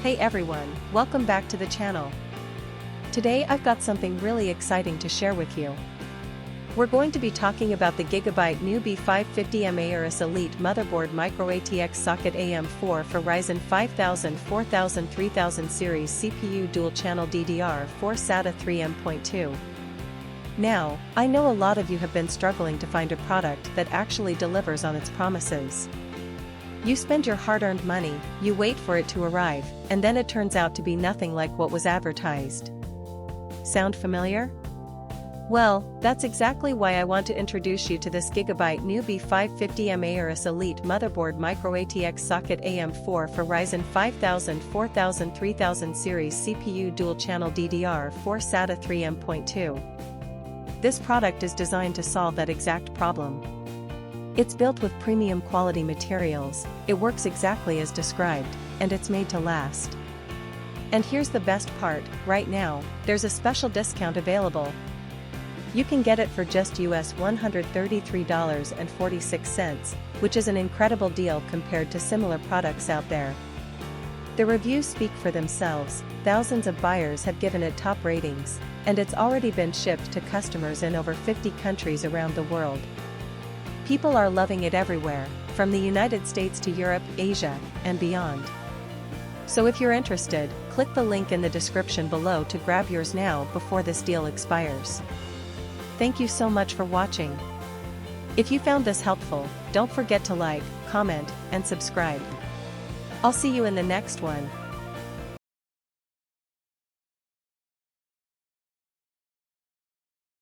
Hey everyone, welcome back to the channel. Today I've got something really exciting to share with you. We're going to be talking about the GIGABYTE new B550M AORUS Elite Motherboard Micro-ATX socket AM4 for Ryzen 5000 4000 3000 series CPU dual-channel DDR4 SATA 3M.2. Now, I know a lot of you have been struggling to find a product that actually delivers on its promises. You spend your hard-earned money, you wait for it to arrive, and then it turns out to be nothing like what was advertised. Sound familiar? Well, that's exactly why I want to introduce you to this GIGABYTE new B550M AORUS Elite Motherboard Micro-ATX socket AM4 for Ryzen 5000 4000 3000 series CPU dual-channel DDR4 SATA 3M.2. This product is designed to solve that exact problem. It's built with premium quality materials, it works exactly as described, and it's made to last. And here's the best part, right now, there's a special discount available. You can get it for just US $133.46, which is an incredible deal compared to similar products out there. The reviews speak for themselves, thousands of buyers have given it top ratings, and it's already been shipped to customers in over 50 countries around the world. People are loving it everywhere, from the United States to Europe, Asia, and beyond. So if you're interested, click the link in the description below to grab yours now before this deal expires. Thank you so much for watching. If you found this helpful, don't forget to like, comment, and subscribe. I'll see you in the next one.